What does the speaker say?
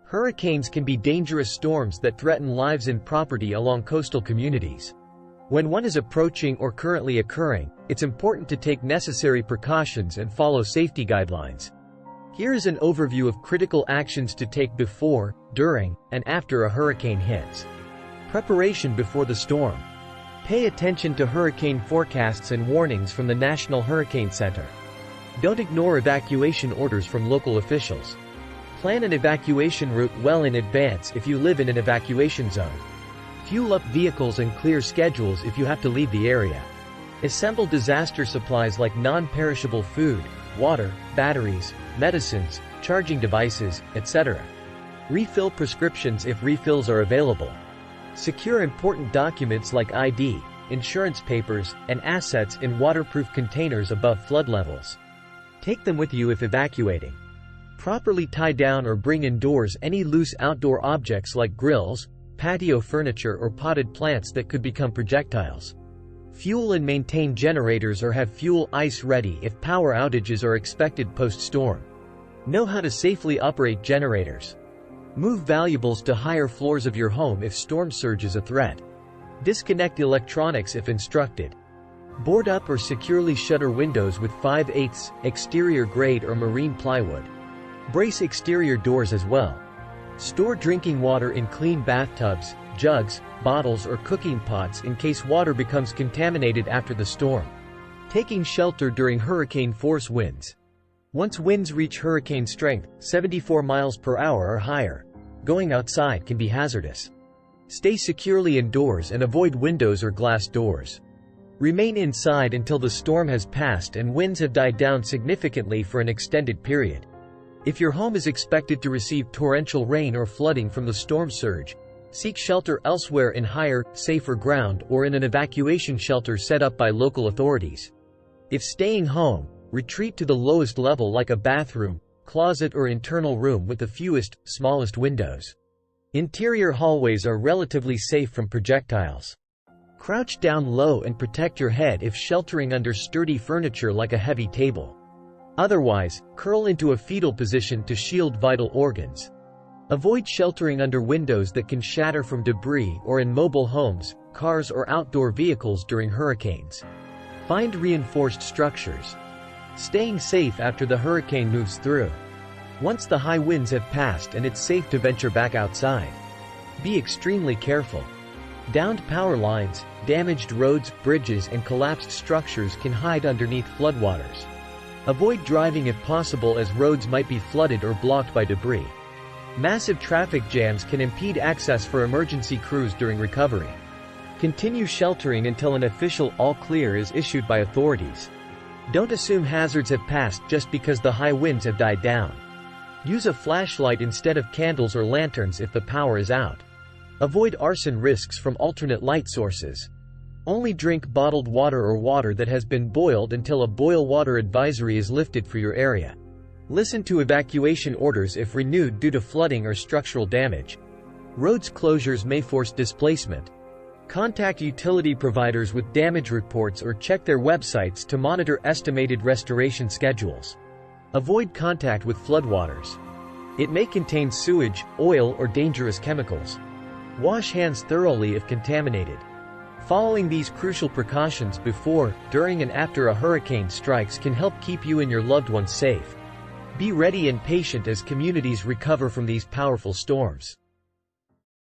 Hurricanes can be dangerous storms that threaten lives and property along coastal communities. When one is approaching or currently occurring, it's important to take necessary precautions and follow safety guidelines. Here is an overview of critical actions to take before, during, and after a hurricane hits. Preparation before the storm. Pay attention to hurricane forecasts and warnings from the National Hurricane Center. Don't ignore evacuation orders from local officials. Plan an evacuation route well in advance if you live in an evacuation zone. Fuel up vehicles and clear schedules if you have to leave the area. Assemble disaster supplies like non-perishable food, water, batteries, medicines, charging devices, etc. Refill prescriptions if refills are available. Secure important documents like ID, insurance papers, and assets in waterproof containers above flood levels. Take them with you if evacuating. Properly tie down or bring indoors any loose outdoor objects like grills, patio furniture or potted plants that could become projectiles. Fuel and maintain generators or have fuel ice ready if power outages are expected post-storm. Know how to safely operate generators. Move valuables to higher floors of your home if storm surge is a threat. Disconnect electronics if instructed. Board up or securely shutter windows with 5/8 exterior grade or marine plywood. Brace exterior doors as well. Store drinking water in clean bathtubs, jugs, bottles or cooking pots in case water becomes contaminated after the storm. Taking shelter during hurricane force winds. Once winds reach hurricane strength, 74 miles per hour or higher, going outside can be hazardous. Stay securely indoors and avoid windows or glass doors. Remain inside until the storm has passed and winds have died down significantly for an extended period. If your home is expected to receive torrential rain or flooding from the storm surge, seek shelter elsewhere in higher, safer ground or in an evacuation shelter set up by local authorities. If staying home, retreat to the lowest level like a bathroom, closet or internal room with the fewest, smallest windows. Interior hallways are relatively safe from projectiles. Crouch down low and protect your head if sheltering under sturdy furniture like a heavy table. Otherwise, curl into a fetal position to shield vital organs. Avoid sheltering under windows that can shatter from debris or in mobile homes, cars or outdoor vehicles during hurricanes. Find reinforced structures. Staying safe after the hurricane moves through. Once the high winds have passed and it's safe to venture back outside, be extremely careful. Downed power lines, damaged roads, bridges and collapsed structures can hide underneath floodwaters. Avoid driving if possible as roads might be flooded or blocked by debris. Massive traffic jams can impede access for emergency crews during recovery. Continue sheltering until an official all clear is issued by authorities. Don't assume hazards have passed just because the high winds have died down. Use a flashlight instead of candles or lanterns if the power is out. Avoid arson risks from alternate light sources. Only drink bottled water or water that has been boiled until a boil water advisory is lifted for your area. Listen to evacuation orders if renewed due to flooding or structural damage. Roads closures may force displacement. Contact utility providers with damage reports or check their websites to monitor estimated restoration schedules. Avoid contact with floodwaters. It may contain sewage, oil, or dangerous chemicals. Wash hands thoroughly if contaminated. Following these crucial precautions before, during and after a hurricane strikes can help keep you and your loved ones safe. Be ready and patient as communities recover from these powerful storms.